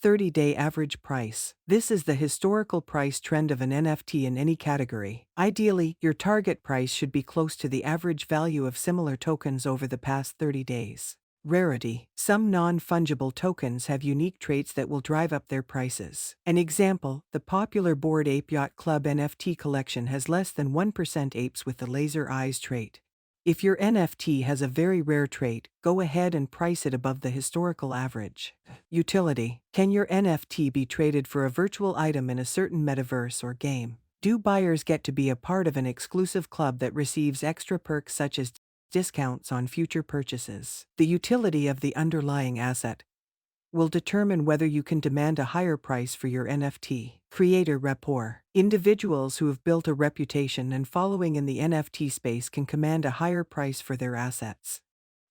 30-day average price. This is the historical price trend of an NFT in any category. Ideally, your target price should be close to the average value of similar tokens over the past 30 days. Rarity. Some non-fungible tokens have unique traits that will drive up their prices. An example, the popular Bored Ape Yacht Club NFT collection has less than 1% apes with the laser eyes trait. If your NFT has a very rare trait, go ahead and price it above the historical average. Utility. Can your NFT be traded for a virtual item in a certain metaverse or game? Do buyers get to be a part of an exclusive club that receives extra perks such as discounts on future purchases? The utility of the underlying asset will determine whether you can demand a higher price for your NFT. Creator rapport. Individuals who have built a reputation and following in the NFT space can command a higher price for their assets.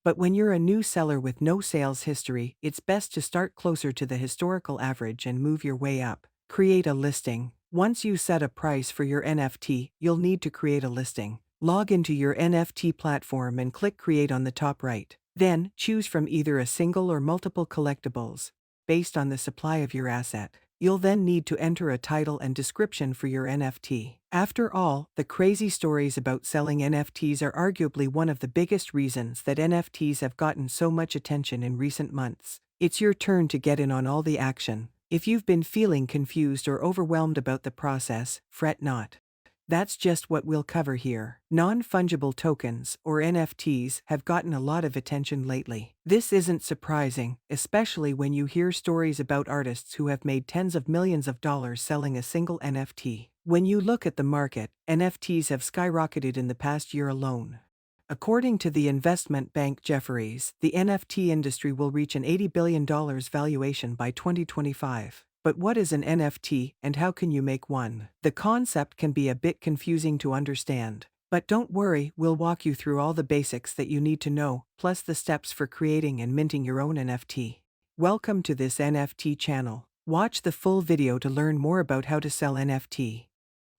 But when you're a new seller with no sales history, it's best to start closer to the historical average and move your way up. Create a listing. Once you set a price for your NFT, you'll need to create a listing. Log into your NFT platform and click Create on the top right. Then, choose from either a single or multiple collectibles, based on the supply of your asset. You'll then need to enter a title and description for your NFT. After all, the crazy stories about selling NFTs are arguably one of the biggest reasons that NFTs have gotten so much attention in recent months. It's your turn to get in on all the action. If you've been feeling confused or overwhelmed about the process, fret not. That's just what we'll cover here. Non-fungible tokens, or NFTs, have gotten a lot of attention lately. This isn't surprising, especially when you hear stories about artists who have made tens of millions of dollars selling a single NFT. When you look at the market, NFTs have skyrocketed in the past year alone. According to the investment bank Jefferies, the NFT industry will reach an $80 billion valuation by 2025. But what is an NFT and how can you make one? The concept can be a bit confusing to understand. But don't worry, we'll walk you through all the basics that you need to know, plus the steps for creating and minting your own NFT. Welcome to this NFT channel. Watch the full video to learn more about how to sell NFT.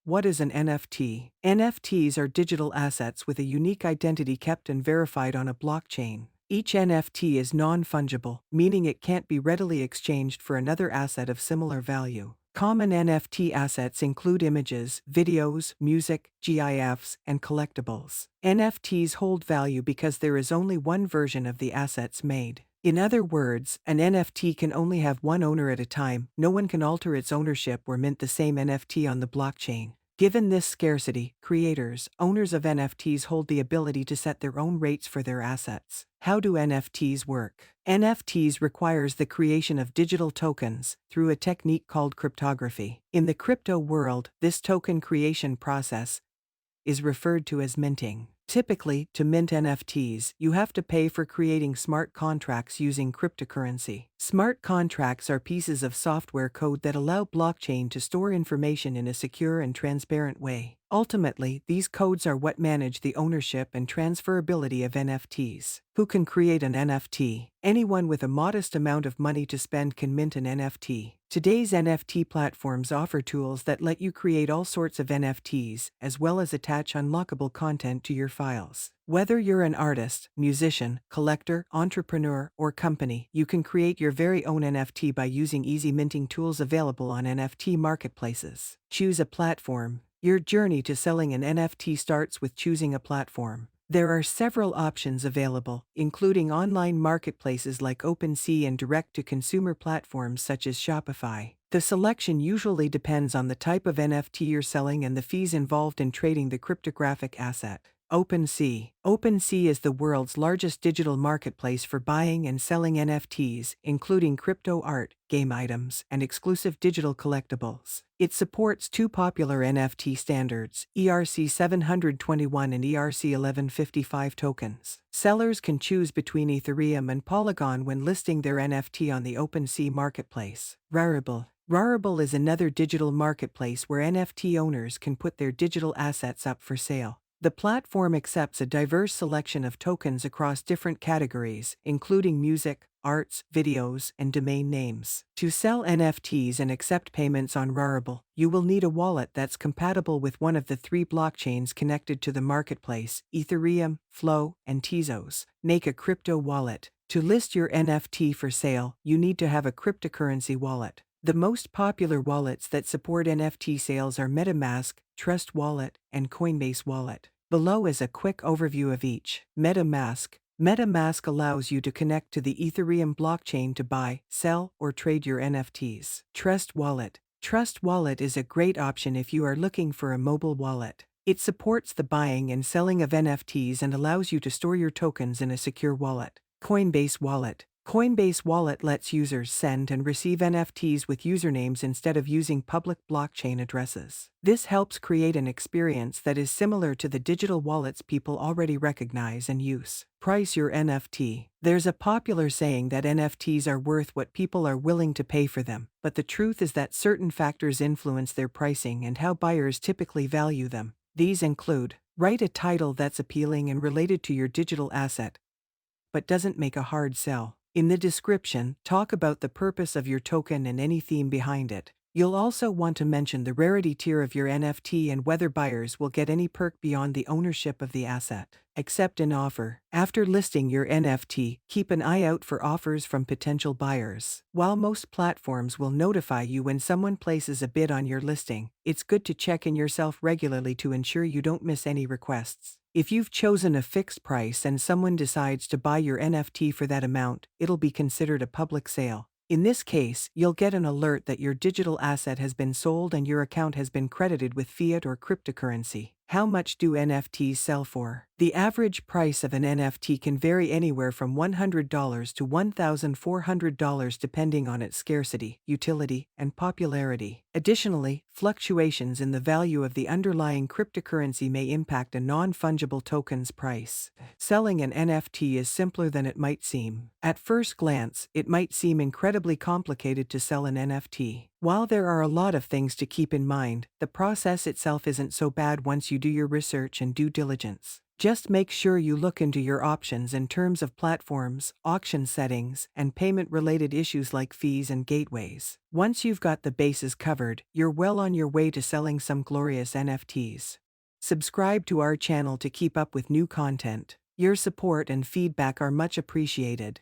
What is an NFT? NFTs are digital assets with a unique identity kept and verified on a blockchain. Each NFT is non-fungible, meaning it can't be readily exchanged for another asset of similar value. Common NFT assets include images, videos, music, GIFs, and collectibles. NFTs hold value because there is only one version of the assets made. In other words, an NFT can only have one owner at a time. No one can alter its ownership or mint the same NFT on the blockchain. Given this scarcity, creators, owners of NFTs hold the ability to set their own rates for their assets. How do NFTs work? NFTs requires the creation of digital tokens through a technique called cryptography. In the crypto world, this token creation process is referred to as minting. Typically, to mint NFTs, you have to pay for creating smart contracts using cryptocurrency. Smart contracts are pieces of software code that allow blockchain to store information in a secure and transparent way. Ultimately, these codes are what manage the ownership and transferability of NFTs. Who can create an NFT? Anyone with a modest amount of money to spend can mint an NFT. Today's NFT platforms offer tools that let you create all sorts of NFTs, as well as attach unlockable content to your files. Whether you're an artist, musician, collector, entrepreneur, or company, you can create your very own NFT by using easy minting tools available on NFT marketplaces. Choose a platform. Your journey to selling an NFT starts with choosing a platform. There are several options available, including online marketplaces like OpenSea and direct-to-consumer platforms such as Shopify. The selection usually depends on the type of NFT you're selling and the fees involved in trading the cryptographic asset. OpenSea. OpenSea is the world's largest digital marketplace for buying and selling NFTs, including crypto art, game items, and exclusive digital collectibles. It supports two popular NFT standards, ERC-721 and ERC-1155 tokens. Sellers can choose between Ethereum and Polygon when listing their NFT on the OpenSea marketplace. Rarible. Rarible is another digital marketplace where NFT owners can put their digital assets up for sale. The platform accepts a diverse selection of tokens across different categories, including music, arts, videos, and domain names. To sell NFTs and accept payments on Rarible, you will need a wallet that's compatible with one of the three blockchains connected to the marketplace, Ethereum, Flow, and Tezos. Make a crypto wallet. To list your NFT for sale, you need to have a cryptocurrency wallet. The most popular wallets that support NFT sales are MetaMask, Trust Wallet, and Coinbase Wallet. Below is a quick overview of each. MetaMask. MetaMask allows you to connect to the Ethereum blockchain to buy, sell, or trade your NFTs. Trust Wallet. Trust Wallet is a great option if you are looking for a mobile wallet. It supports the buying and selling of NFTs and allows you to store your tokens in a secure wallet. Coinbase Wallet. Coinbase Wallet lets users send and receive NFTs with usernames instead of using public blockchain addresses. This helps create an experience that is similar to the digital wallets people already recognize and use. Price your NFT. There's a popular saying that NFTs are worth what people are willing to pay for them, but the truth is that certain factors influence their pricing and how buyers typically value them. These include: write a title that's appealing and related to your digital asset, but doesn't make a hard sell. In the description, talk about the purpose of your token and any theme behind it. You'll also want to mention the rarity tier of your NFT and whether buyers will get any perk beyond the ownership of the asset. Accept an offer. After listing your NFT, keep an eye out for offers from potential buyers. While most platforms will notify you when someone places a bid on your listing, it's good to check in yourself regularly to ensure you don't miss any requests. If you've chosen a fixed price and someone decides to buy your NFT for that amount, it'll be considered a public sale. In this case, you'll get an alert that your digital asset has been sold and your account has been credited with fiat or cryptocurrency. How much do NFTs sell for? The average price of an NFT can vary anywhere from $100 to $1,400 depending on its scarcity, utility, and popularity. Additionally, fluctuations in the value of the underlying cryptocurrency may impact a non-fungible token's price. Selling an NFT is simpler than it might seem. At first glance, it might seem incredibly complicated to sell an NFT. While there are a lot of things to keep in mind, the process itself isn't so bad once you do your research and due diligence. Just make sure you look into your options in terms of platforms, auction settings, and payment-related issues like fees and gateways. Once you've got the bases covered, you're well on your way to selling some glorious NFTs. Subscribe to our channel to keep up with new content. Your support and feedback are much appreciated.